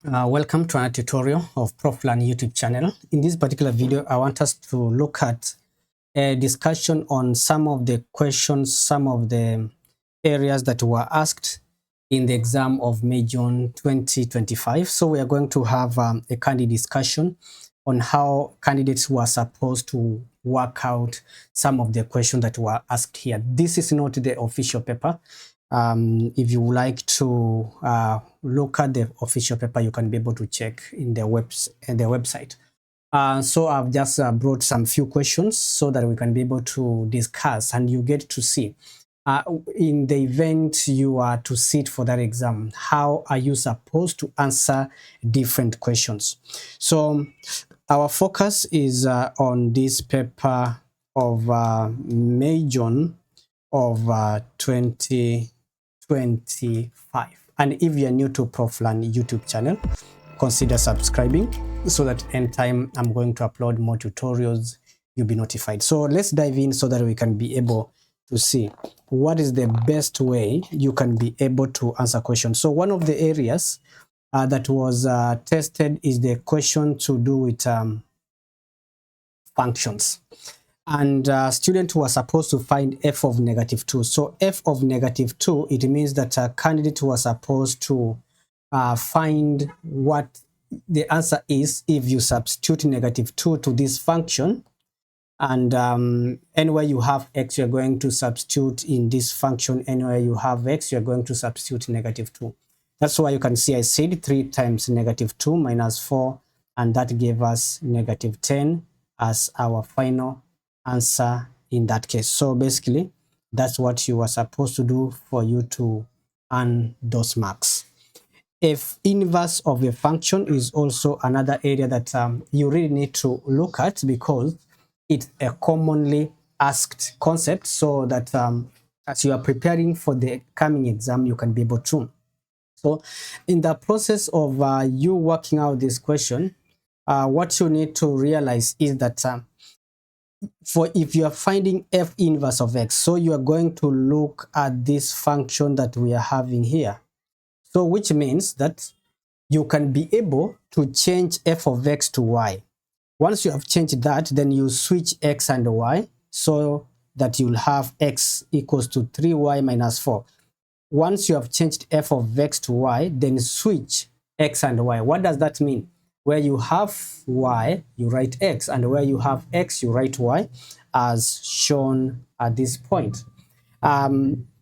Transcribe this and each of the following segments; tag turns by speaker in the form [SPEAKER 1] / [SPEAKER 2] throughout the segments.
[SPEAKER 1] Welcome to another tutorial of ProfLearn YouTube channel. In this particular video, I want us to look at a discussion on some of the questions, some of the areas that were asked in the exam of May, June 2025. So we are going to have a candid discussion on how candidates were supposed to work out some of the questions that were asked here. This is not the official paper. If you would like to look at the official paper, you can be able to check in the website. So I've just brought some few questions so that we can be able to discuss, and you get to see in the event you are to sit for that exam, how are you supposed to answer different questions. So our focus is on this paper of May, June of 2025. And if you are new to ProfLearn YouTube channel, consider subscribing so that anytime I'm going to upload more tutorials, you'll be notified. So let's dive in so that we can be able to see what is the best way you can be able to answer questions. So one of the areas that was tested is the question to do with functions. And students were supposed to find f of -2. So f of -2, it means that a candidate was supposed to find what the answer is if you substitute -2 to this function. And anywhere you have x, you're going to substitute in this function. Anywhere you have x, you're going to substitute -2. That's why you can see I said 3 times -2 minus 4, and that gave us -10 as our final answer in that case. So basically, that's what you were supposed to do for you to earn those marks. If inverse of a function is also another area that you really need to look at, because it's a commonly asked concept, so that as you are preparing for the coming exam, you can be able to. So in the process of you working out this question, what you need to realize is that for if you are finding f inverse of x, so you are going to look at this function that we are having here. So which means that you can be able to change f of x to y. Once you have changed that, then you switch x and y so that you'll have x equals to 3y minus 4. Once you have changed f of x to y, then switch x and y. What does that mean? Where you have y, you write x, and where you have x, you write y, as shown at this point.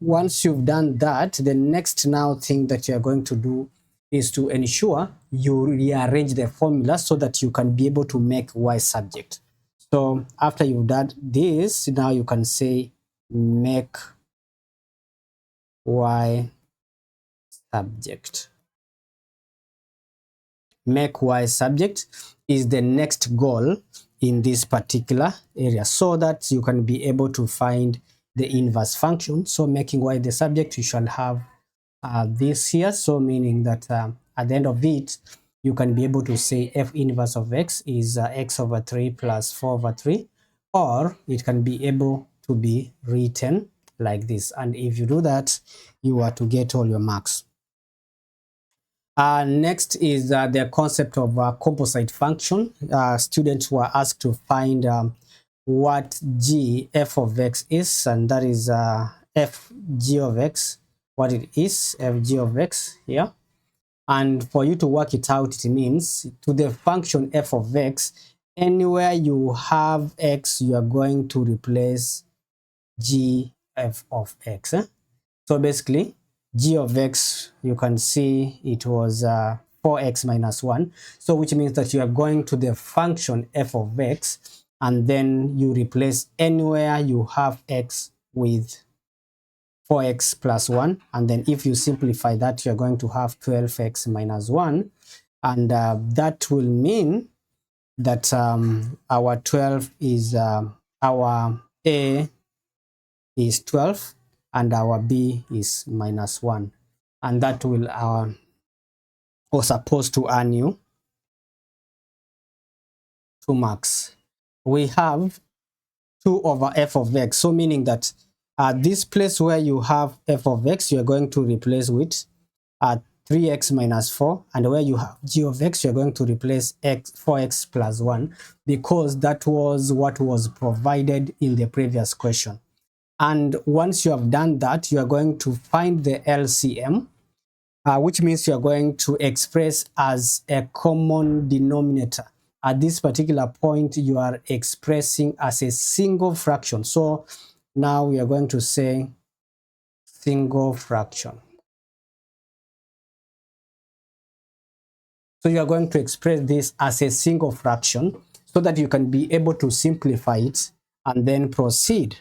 [SPEAKER 1] Once you've done that, the next now thing that you're going to do is to ensure you rearrange the formula so that you can be able to make y subject. So after you've done this, now you can say make y subject. Make y subject is the next goal in this particular area, so that you can be able to find the inverse function. So making y the subject, you shall have this here. So meaning that at the end of it, you can be able to say f inverse of x is x over 3 plus 4 over 3, or it can be able to be written like this. And if you do that, you are to get all your marks. Next is the concept of composite function. Students were asked to find what g f of x is, and that is f g of x, what it is, f g of x here. And for you to work it out, it means to the function f of x, anywhere you have x, you are going to replace g f of x. So basically, g of x, you can see it was 4x minus 1. So which means that you are going to the function f of x, and then you replace anywhere you have x with 4x plus 1. And then if you simplify that, you're going to have 12x minus 1. And that will mean that our 12 is, our a is 12, and our b is minus 1. And that will or supposed to earn you 2 marks. We have 2 over f of x, so meaning that this place where you have f of x, you're going to replace with 3x minus 4, and where you have g of x, you're going to replace 4x plus 1, because that was what was provided in the previous question. And once you have done that, you are going to find the LCM, which means you are going to express as a common denominator. At this particular point, you are expressing as a single fraction. So now we are going to say single fraction. So you are going to express this as a single fraction so that you can be able to simplify it and then proceed.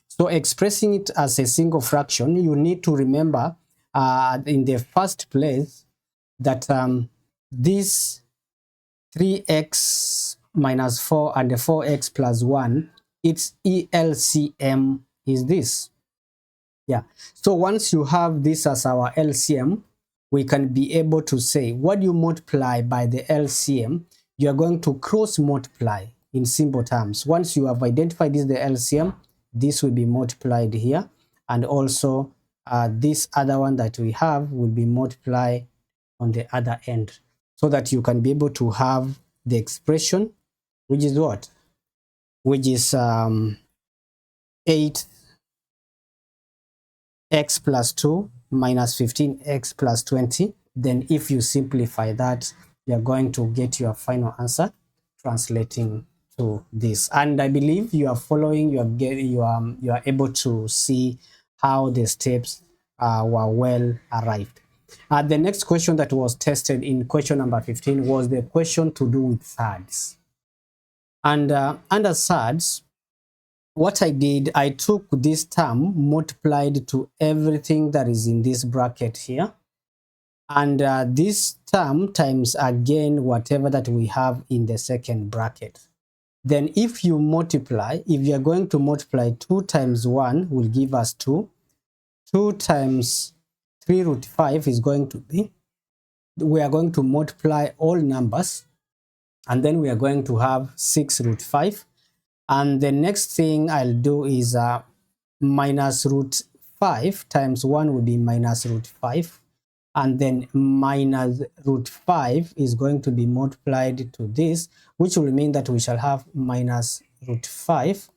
[SPEAKER 1] So expressing it as a single fraction, you need to remember in the first place that this 3x minus 4 and the 4x plus 1, its ELCM is this. Yeah. So once you have this as our LCM, we can be able to say what you multiply by the LCM, you are going to cross multiply in simple terms. Once you have identified this the LCM, this will be multiplied here, and also this other one that we have will be multiplied on the other end, so that you can be able to have the expression, which is what? Which is 8x plus 2 minus 15x plus 20. Then if you simplify that, you're going to get your final answer translating to this. And I believe you are following, you are able to see how the steps were well arrived. The next question that was tested in question number 15 was the question to do with surds. And under surds, what I did, I took this term, multiplied to everything that is in this bracket here, and this term times again whatever that we have in the second bracket. Then if you multiply, if you are going to multiply, 2 times 1 will give us 2. 2 times 3 root 5 is going to be, we are going to multiply all numbers, and then we are going to have 6 root 5. And the next thing I'll do is minus root 5 times 1 will be minus root 5. And then minus root 5 is going to be multiplied to this, which will mean that we shall have minus root 5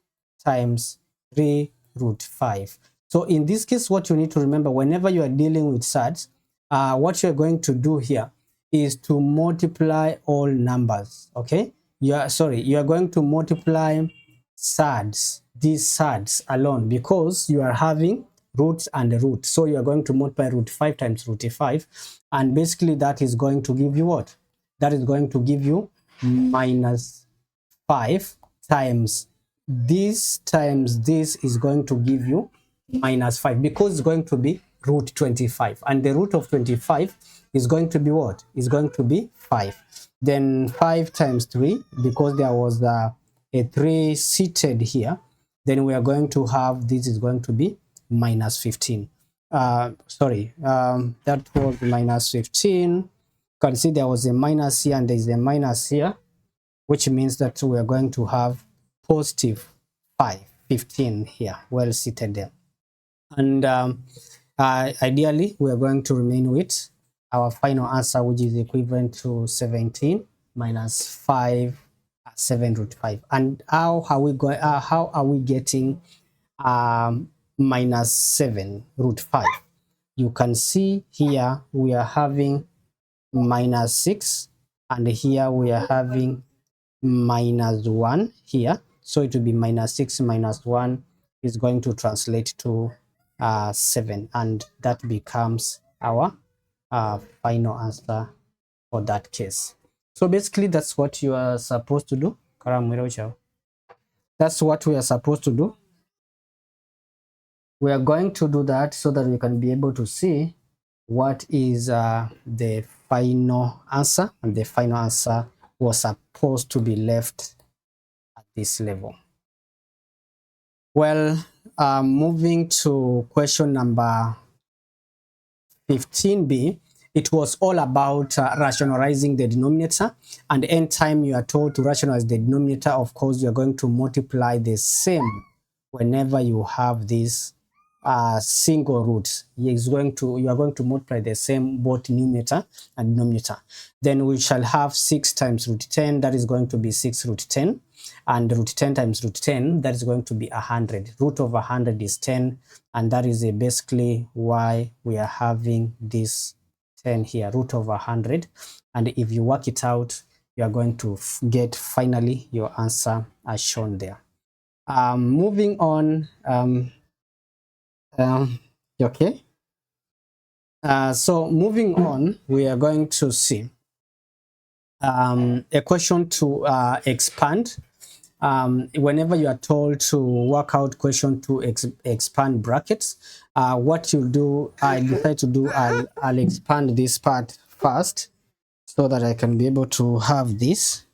[SPEAKER 1] times 3 root 5. So in this case, what you need to remember whenever you are dealing with surds, what you're going to do here is to multiply all numbers, okay? You are going to multiply surds, these surds alone, because you are having roots and a root. So you are going to multiply root 5 times root 5, and basically that is going to give you what? That is going to give you minus 5 times this is going to give you minus 5, because it's going to be root 25, and the root of 25 is going to be what? Is going to be 5. Then 5 times 3, because there was a 3 seated here, then we are going to have, this is going to be minus 15. That was minus 15. You can see there was a minus here and there is a minus here, which means that we are going to have positive 15 here, well seated there. And ideally, we are going to remain with our final answer, which is equivalent to 17 minus 5, 7 root 5. And how are we getting minus 7 root 5? You can see here we are having minus 6, and here we are having minus 1 here. So it will be minus 6 minus 1 is going to translate to 7, and that becomes our final answer for that case. So basically that's what you are supposed to do. That's what we are supposed to do. We are going to do that so that we can be able to see what is the final answer, and the final answer was supposed to be left at this level. Well, moving to question number 15b, it was all about rationalizing the denominator, and anytime you are told to rationalize the denominator, of course, you're going to multiply the same whenever you have this single roots. You are going to multiply the same both numerator and denominator. Then we shall have 6 times root 10, that is going to be 6 root 10, and root 10 times root 10, that is going to be 100. Root of 100 is 10, and that is basically why we are having this 10 here, root of 100. And if you work it out, you are going to get finally your answer as shown there. Moving on, okay. So moving on, we are going to see a question to expand. Whenever you are told to work out question to expand brackets, what you'll do, I decide to do, I'll expand this part first so that I can be able to have this.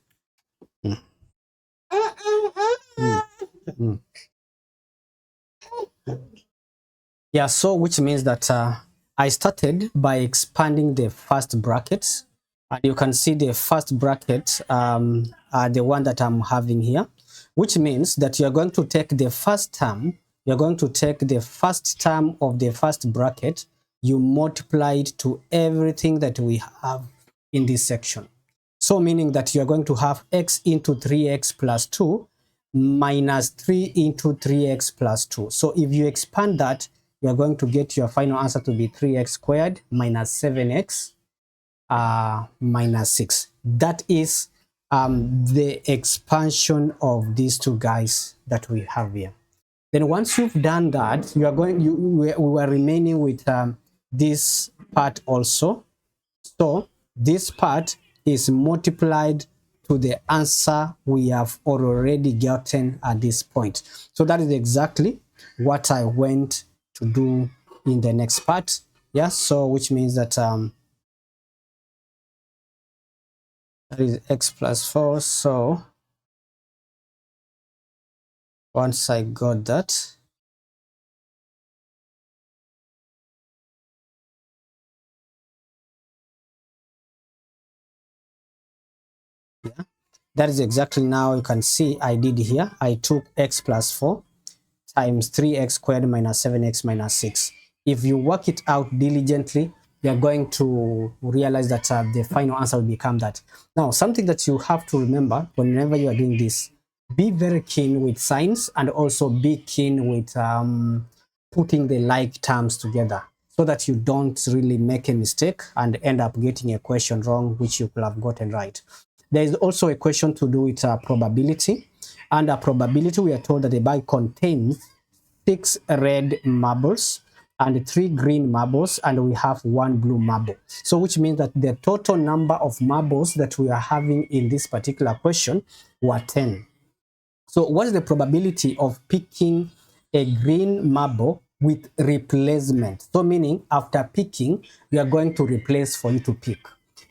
[SPEAKER 1] Yeah, so which means that I started by expanding the first bracket, and you can see the first bracket, the one that I'm having here, which means that you're going to take the first term, you're going to take the first term of the first bracket, you multiply it to everything that we have in this section. So meaning that you're going to have x into 3x plus 2 minus 3 into 3x plus 2. So if you expand that, you're going to get your final answer to be 3x squared minus 7x minus 6. That is the expansion of these two guys that we have here. Then once you've done that, you are going, we are remaining with this part also. So this part is multiplied to the answer we have already gotten at this point. So that is exactly what I went to do in the next part. Yeah, so which means that that is x plus 4. So once I got that, yeah, that is exactly, now you can see I did here. I took x plus 4 times 3x squared minus 7x minus 6. If you work it out diligently, you're going to realize that the final answer will become that. Now, something that you have to remember whenever you are doing this, be very keen with signs and also be keen with putting the like terms together so that you don't really make a mistake and end up getting a question wrong, which you could have gotten right. There is also a question to do with probability. Under probability, we are told that the bag contains 6 red marbles and 3 green marbles, and we have 1 blue marble. So which means that the total number of marbles that we are having in this particular question were 10. So what is the probability of picking a green marble with replacement? So meaning after picking, you are going to replace for you to pick.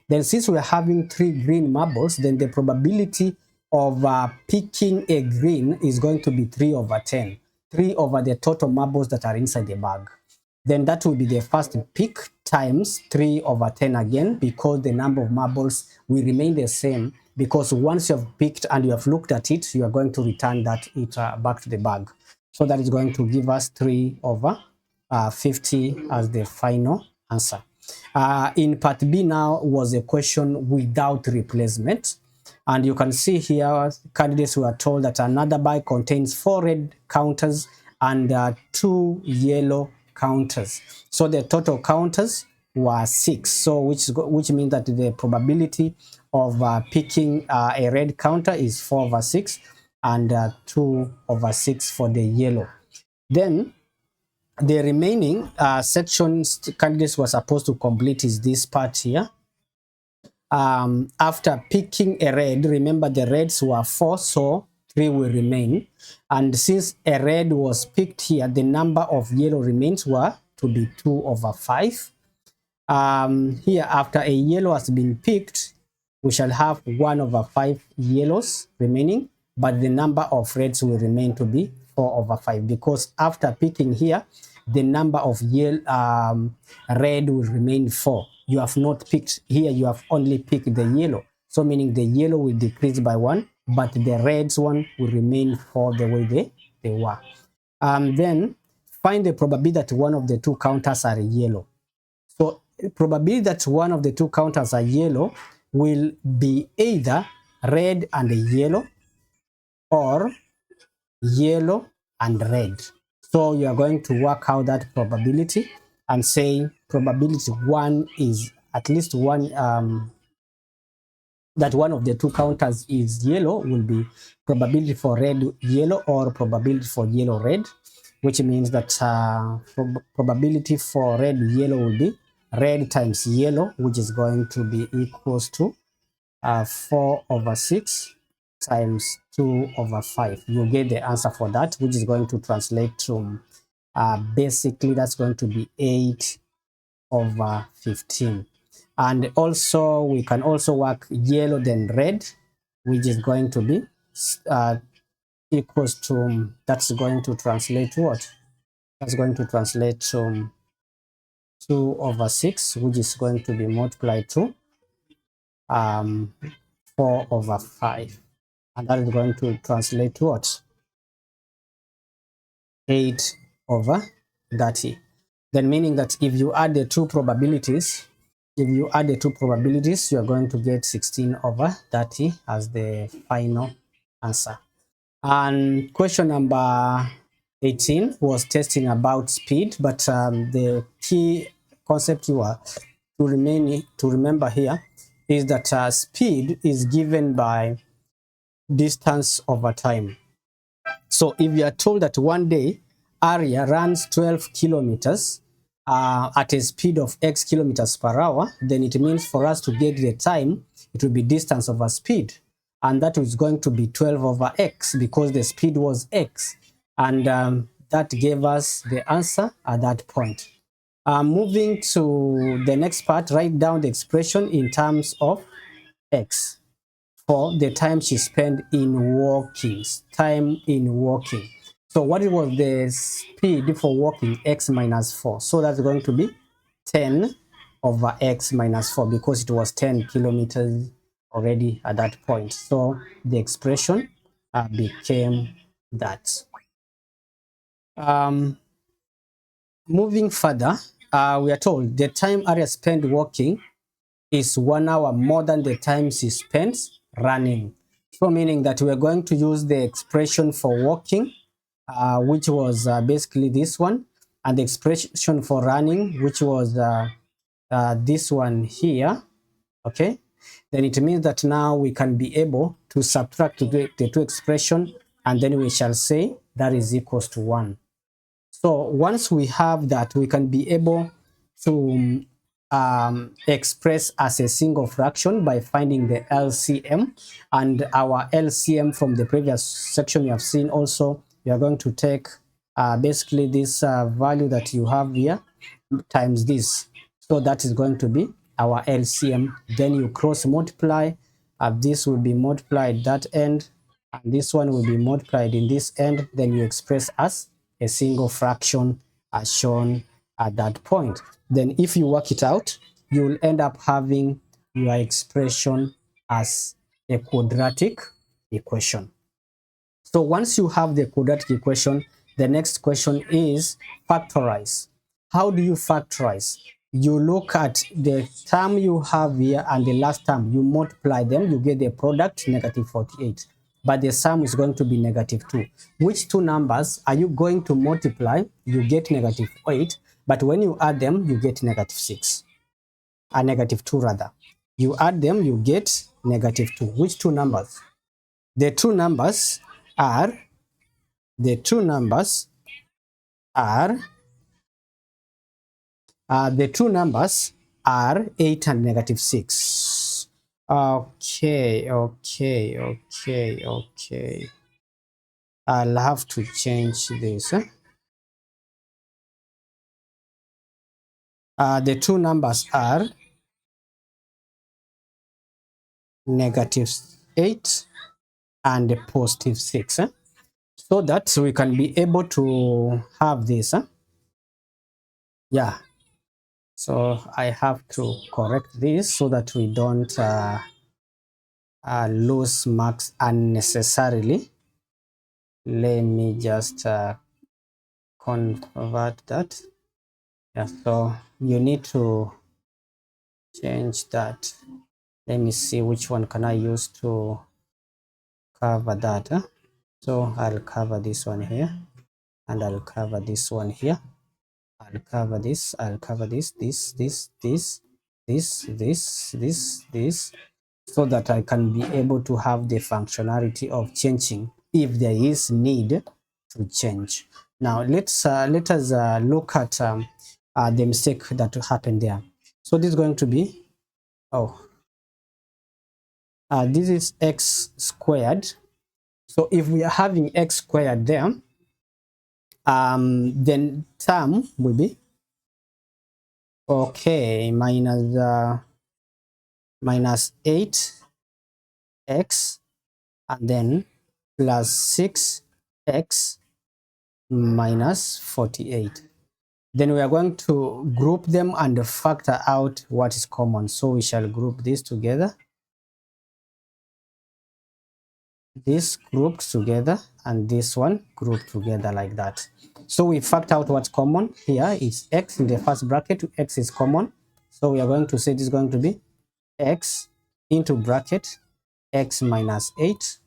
[SPEAKER 1] Then since we are having 3 green marbles, then the probability of picking a green is going to be 3 over 10. 3 over the total marbles that are inside the bag. Then that will be the first pick times 3 over 10 again, because the number of marbles will remain the same, because once you have picked and you have looked at it, you are going to return that back to the bag. So that is going to give us 3 over 50 as the final answer. In part B now was a question without replacement. And you can see here, candidates were told that another bag contains 4 red counters and 2 yellow counters. So the total counters were 6. So which means that the probability of picking a red counter is 4 over 6 and 2 over 6 for the yellow. Then the remaining sections candidates were supposed to complete is this part here. After picking a red, remember the reds were 4, so 3 will remain. And since a red was picked here, the number of yellow remains were to be 2 over 5. Here, after a yellow has been picked, we shall have 1 over 5 yellows remaining, but the number of reds will remain to be 4 over 5, because after picking here, the number of red will remain 4. You have not picked here, you have only picked the yellow. So meaning the yellow will decrease by 1, but the reds one will remain 4 the way they were. Then find the probability that one of the two counters are yellow. So probability that one of the two counters are yellow will be either red and yellow or yellow and red. So you are going to work out that probability and say probability one is at least one, that one of the two counters is yellow will be probability for red yellow or probability for yellow red, which means that probability for red yellow will be red times yellow, which is going to be equals to 4/6 times 2/5. You get the answer for that, which is going to translate to basically that's going to be 8/15. And also we can also work yellow then red, which is going to be equals to, that's going to translate to what? That's going to translate to 2/6, which is going to be multiplied to 4/5. And that is going to translate to what? 8/30. Then meaning that if you add the two probabilities, you are going to get 16/30 as the final answer. And question number 18 was testing about speed, but the key concept you are to remember here is that speed is given by distance over time. So if you are told that one day Arya runs 12 kilometers at a speed of x kilometers per hour, then it means for us to get the time, it will be distance over speed. And that is going to be 12/x because the speed was x. And that gave us the answer at that point. Moving to the next part, write down the expression in terms of x for the time she spent in walking. Time in walking. So what was the speed for walking? X minus 4. So that's going to be 10/x minus 4 because it was 10 kilometers already at that point. So the expression became that. Moving further, we are told the time Arya spent walking is 1 hour more than the time she spends running. So meaning that we're going to use the expression for walking, which was basically this one, and the expression for running, which was this one here. Okay, then it means that now we can be able to subtract the two expressions, and then we shall say that is equals to 1. So once we have that, we can be able to express as a single fraction by finding the LCM, and our LCM from the previous section you have seen also, we are going to take basically this value that you have here times this. So that is going to be our LCM. Then you cross multiply, this will be multiplied that end, and this one will be multiplied in this end. Then you express as a single fraction as shown at that point. Then if you work it out, you will end up having your expression as a quadratic equation. So once you have the quadratic equation, the next question is factorize. How do you factorize? You look at the term you have here and the last term, you multiply them, you get the product -48. But the sum is going to be -2. Which two numbers are you going to multiply? You get -8, but when you add them, you get -6. -2 rather. You add them, you get -2. Which two numbers? The two numbers are 8 and -6. Okay. I'll have to change this. The two numbers are -8 and +6. So that we can be able to have this. Yeah. So I have to correct this so that we don't lose marks unnecessarily. Let me just convert that. Yeah, so you need to change that. Let me see which one can I use to cover that. So I'll cover this one here, and I'll cover this one here. I'll cover this, I'll cover this, this, so that I can be able to have the functionality of changing if there is need to change. Now let us look at the mistake that happened there. So this is going to be, this is x squared. So if we are having x squared there, then term will be okay minus 8x and then plus 6x minus 48. Then we are going to group them and factor out what is common. So we shall group this together, this grouped together, and this one grouped together like that. So we factor out what's common. Here is x in the first bracket, x is common. So we are going to say this is going to be x into bracket x minus 8.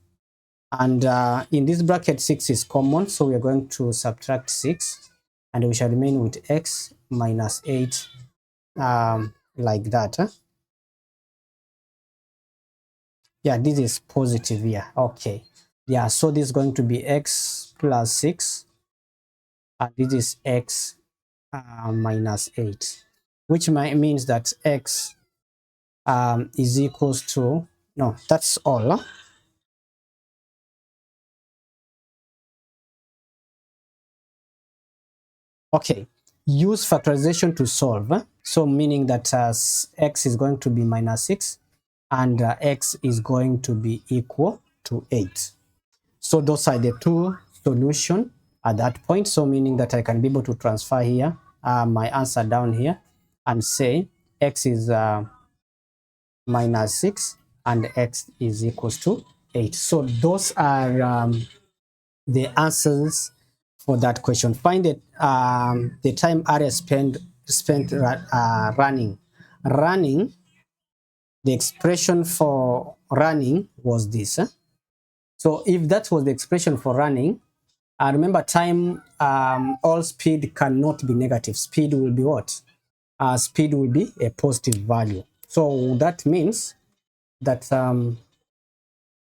[SPEAKER 1] And in this bracket 6 is common, so we are going to subtract 6 and we shall remain with x minus 8 like that. Yeah, this is positive here. Okay, yeah, so this is going to be x plus 6 and this is x minus 8, which means that x is equals to, no, that's all. Okay, use factorization to solve. So meaning that x is going to be minus 6 and x is going to be equal to 8. So those are the two solutions at that point. So meaning that I can be able to transfer here my answer down here and say x is minus 6 and x is equals to 8. So those are the answers for that question. Find it the time area spent running. The expression for running was this. So if that was the expression for running, remember time, all speed cannot be negative. Speed will be what? Speed will be a positive value. So that means that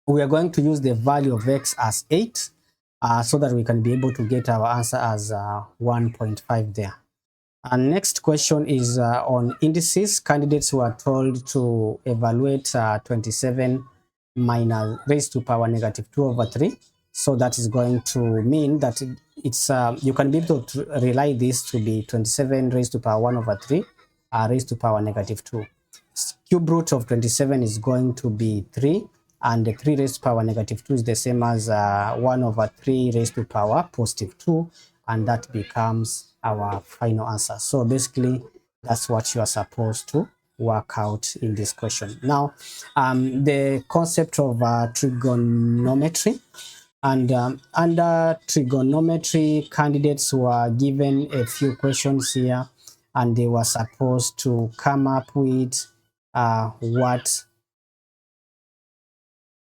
[SPEAKER 1] we are going to use the value of x as 8 so that we can be able to get our answer as 1.5 there. And next question is on indices. Candidates were told to evaluate 27 minus raised to power negative 2 over 3. So that is going to mean that it's you can be able to rely this to be 27 raised to power 1 over 3 raised to power negative 2. Cube root of 27 is going to be 3, and the 3 raised to power negative 2 is the same as 1 over 3 raised to power positive 2, and that becomes our final answer. So basically that's what you are supposed to work out in this question. Now the concept of trigonometry, and under trigonometry, candidates were given a few questions here and they were supposed to come up with what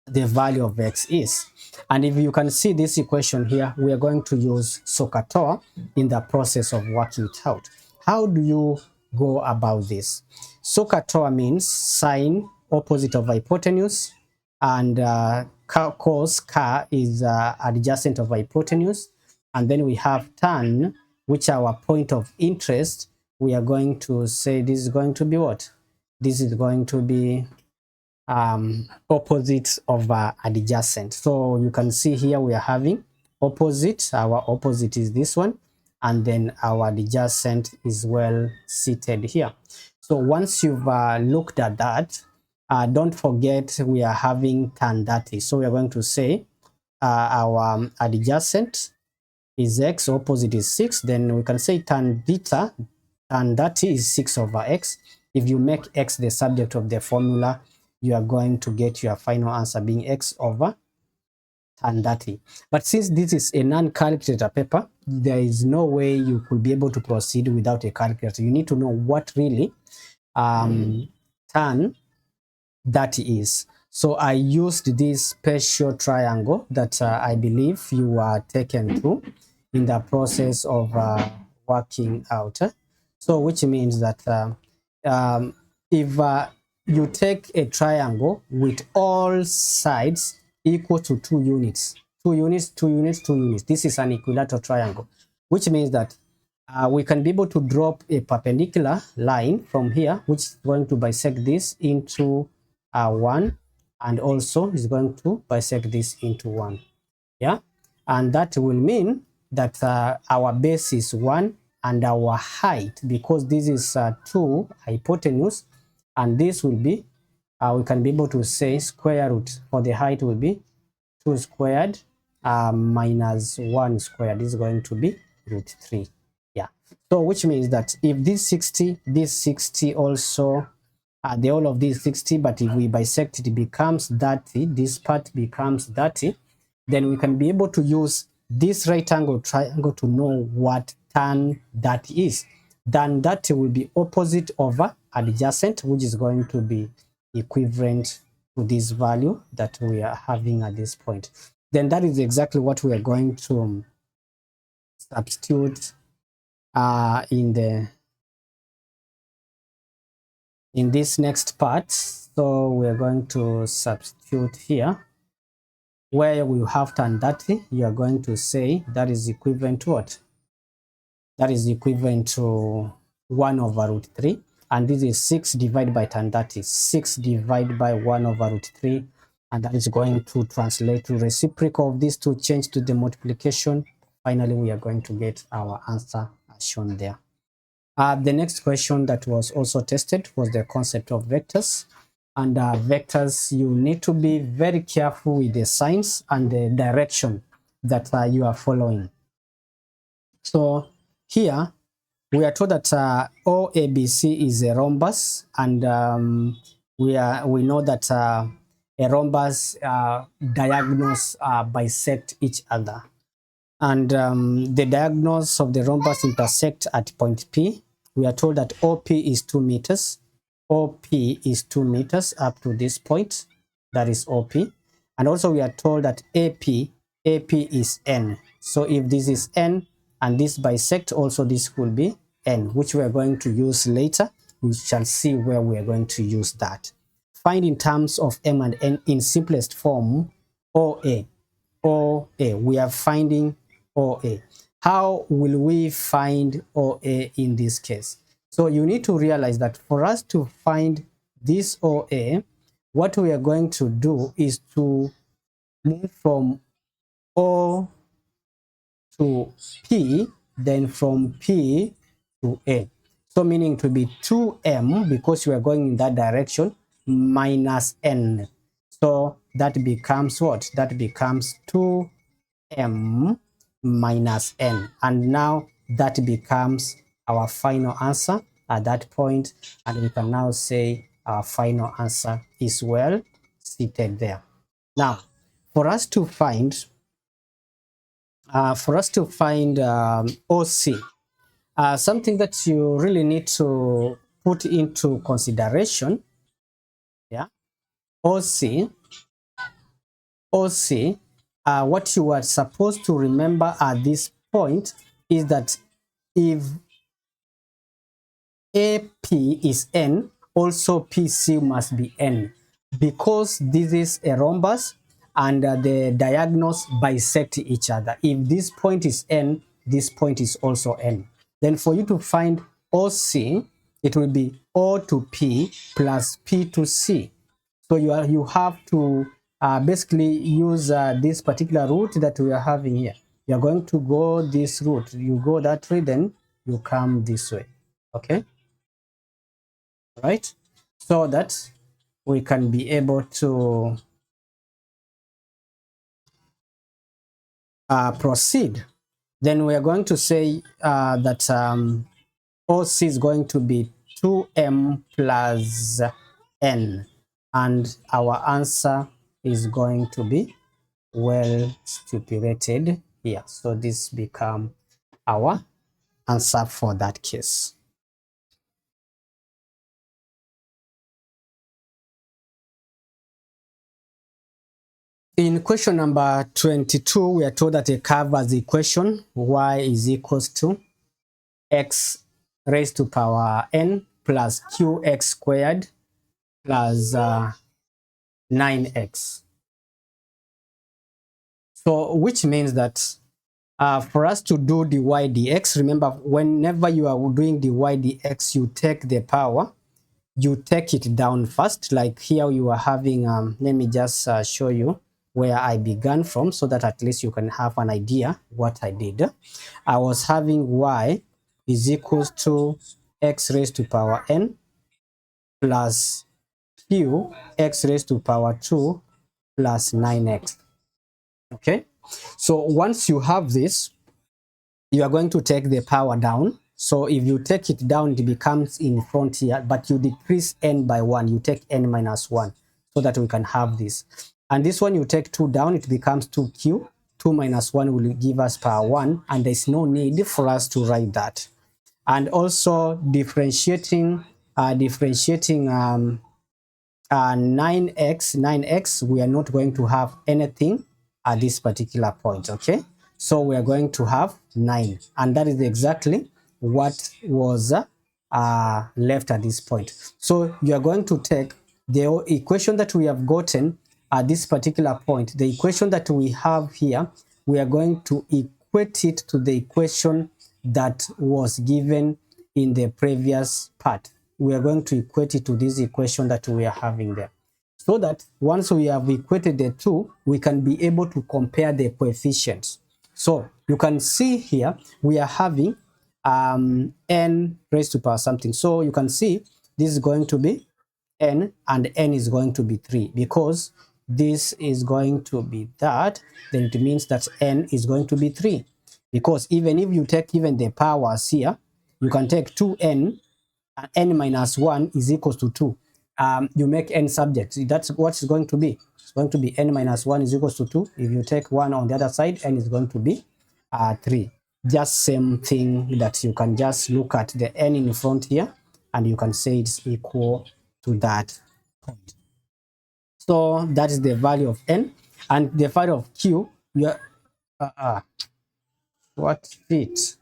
[SPEAKER 1] the value of x is. And if you can see this equation here, we are going to use SOHCAHTOA in the process of working it out. How do you go about this? SOHCAHTOA means sine opposite of hypotenuse, and cos is adjacent of hypotenuse, and then we have tan, which our point of interest. We are going to say this is going to be what? This is going to be opposite of adjacent. So you can see here we are having opposite. Our opposite is this one, and then our adjacent is well seated here. So once you've looked at that, don't forget we are having tan 30. So we are going to say our adjacent is x, opposite is 6. Then we can say tan theta, tan 30 is 6 over x. If you make x the subject of the formula, you are going to get your final answer being x over tan 30. But since this is a non-calculator paper, there is no way you could be able to proceed without a calculator. You need to know what really tan 30 is. So I used this special triangle that I believe you are taken through in the process of working out. So which means that if you take a triangle with all sides equal to 2 units, 2 units, 2 units, 2 units, this is an equilateral triangle, which means that we can be able to drop a perpendicular line from here, which is going to bisect this into 1, and also is going to bisect this into 1. Yeah, and that will mean that our base is 1 and our height, because this is 2 hypotenuse, and this will be we can be able to say square root for the height will be 2 squared minus 1 squared is going to be root 3. Yeah, so which means that if this 60 also the whole of this 60, but if we bisect it, becomes 30, this part becomes 30, then we can be able to use this right angle triangle to know what tan 30 is. Tan 30 will be opposite over adjacent, which is going to be equivalent to this value that we are having at this point. Then that is exactly what we are going to substitute in this next part. So we're going to substitute here where we have tan 30. You are going to say that is equivalent to what? That is equivalent to 1 over root 3, and this is 6 divided by tan 30, 6 divided by 1 over root 3, and that is going to translate to reciprocal of these two, change to the multiplication. Finally, we are going to get our answer as shown there. The next question that was also tested was the concept of vectors. And vectors, you need to be very careful with the signs and the direction that you are following. So here we are told that OABC is a rhombus, and we know that a rhombus diagonals bisect each other. And the diagonals of the rhombus intersect at point P. We are told that OP is 2 meters. OP is 2 meters up to this point. That is OP. And also we are told that AP is N. So if this is N and this bisect, also this will be N, which we are going to use later. We shall see where we are going to use that. Find in terms of M and N in simplest form OA. OA. We are finding OA. How will we find OA in this case? So you need to realize that for us to find this OA, what we are going to do is to move from O to P, then from P to A. So meaning to be 2M, because we are going in that direction, minus N. So that becomes what? That becomes 2M minus N. And now that becomes our final answer at that point, and we can now say our final answer is well seated there. Now, for us to find OC, something that you really need to put into consideration, yeah, OC, what you are supposed to remember at this point is that if AP is N, also PC must be N, because this is a rhombus and the diagonals bisect each other. If this point is N, this point is also N. Then for you to find OC, it will be O to P plus P to C. So you have to basically use this particular route that we are having here. You are going to go this route. You go that way, then you come this way. Okay? Right? So that we can be able to proceed. Then we are going to say that OC is going to be 2M plus N, and our answer is going to be well stipulated here. So this become our answer for that case. In question number 22, we are told that a curve has the equation y is equals to x raised to power n plus qx squared plus 9x. So which means that for us to do dy dx, remember, whenever you are doing dy dx, you take the power, you take it down first. Like here you are having, let me just show you where I began from so that at least you can have an idea what I did. I was having y is equals to x raised to power n plus q x raised to power 2 plus 9x. Okay, so once you have this, you are going to take the power down. So if you take it down, it becomes in front here, but you decrease n by 1. You take n minus 1 so that we can have this. And this one, you take 2 down, it becomes 2q. 2 minus 1 will give us power 1, and there's no need for us to write that. And also differentiating 9x, we are not going to have anything at this particular point. Okay, so we are going to have 9, and that is exactly what was left at this point. So you are going to take the equation that we have gotten at this particular point, the equation that we have here, we are going to equate it to the equation that was given in the previous part. We are going to equate it to this equation that we are having there, so that once we have equated the two, we can be able to compare the coefficients. So you can see here we are having n raised to power something. So you can see this is going to be n, and n is going to be 3, because this is going to be that, then it means that n is going to be 3. Because even if you take even the powers here, you can take 2n, and n minus 1 is equals to 2. You make n subject. That's what it's going to be. It's going to be n minus 1 is equals to 2. If you take 1 on the other side, n is going to be 3. Just same thing, that you can just look at the n in front here, and you can say it's equal to that point. So that is the value of n, and the value of q. You are, what fit?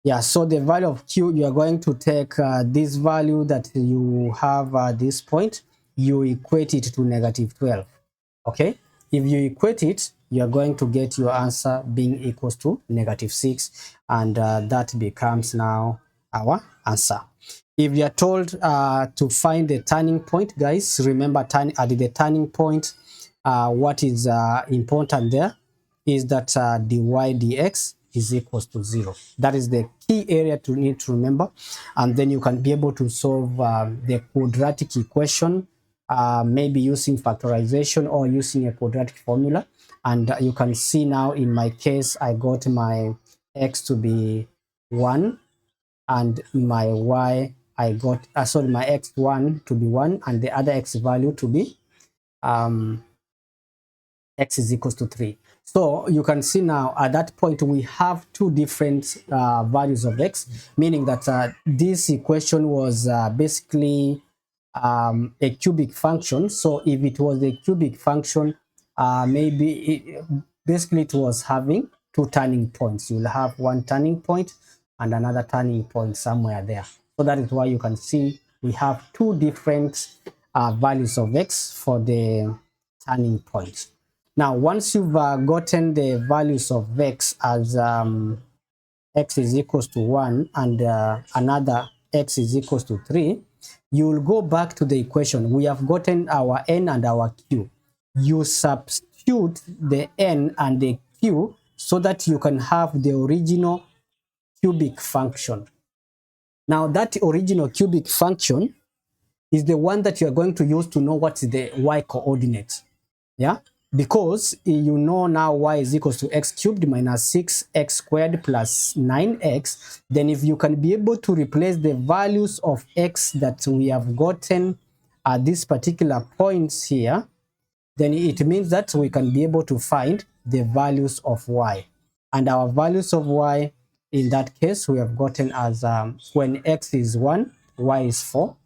[SPEAKER 1] Yeah, so the value of q, you are going to take this value that you have at this point, you equate it to -12. Okay, if you equate it, you are going to get your answer being equals to -6, and that becomes now our answer. If you are told to find the turning point, guys, remember at the turning point, what is important there is that dy dx is equals to 0. That is the key area to need to remember, and then you can be able to solve the quadratic equation, maybe using factorization or using a quadratic formula. And you can see now in my case, I got my x to be 1, and my y, I got sorry, my x1 to be 1, and the other x value to be x is equals to 3. So you can see now at that point we have two different values of x, meaning that this equation was basically a cubic function. So if it was a cubic function, basically it was having two turning points. You'll have one turning point and another turning point somewhere there. So that is why you can see we have two different values of x for the turning points. Now, once you've gotten the values of x as x is equals to 1 and another x is equals to 3, you will go back to the equation. We have gotten our n and our q. You substitute the n and the q so that you can have the original cubic function. Now, that original cubic function is the one that you are going to use to know what is the y coordinate. Yeah, because you know now y is equals to x cubed minus 6x squared plus 9x. Then if you can be able to replace the values of x that we have gotten at these particular points here, then it means that we can be able to find the values of y. And our values of y in that case we have gotten as when x is 1, y is 4,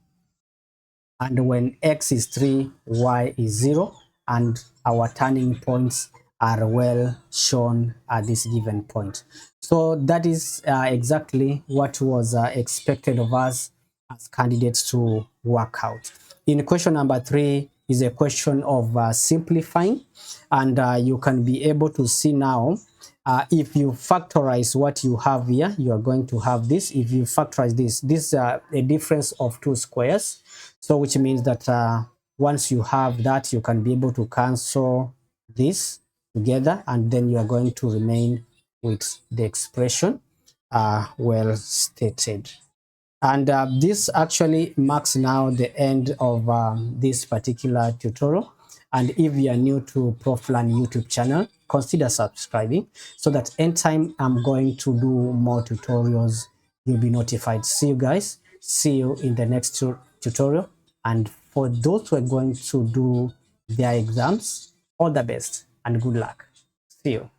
[SPEAKER 1] and when x is 3, y is 0, and our turning points are well shown at this given point. So that is exactly what was expected of us as candidates to work out. In question number 3 is a question of simplifying, and you can be able to see now if you factorize what you have here, you are going to have this. If you factorize this is a difference of 2 squares. So which means that once you have that, you can be able to cancel this together, and then you are going to remain with the expression well stated. And this actually marks now the end of this particular tutorial. And if you are new to Proflan YouTube channel, consider subscribing so that anytime I'm going to do more tutorials, you'll be notified. See you guys. See you in the next tutorial. And for those who are going to do their exams, all the best and good luck. See you.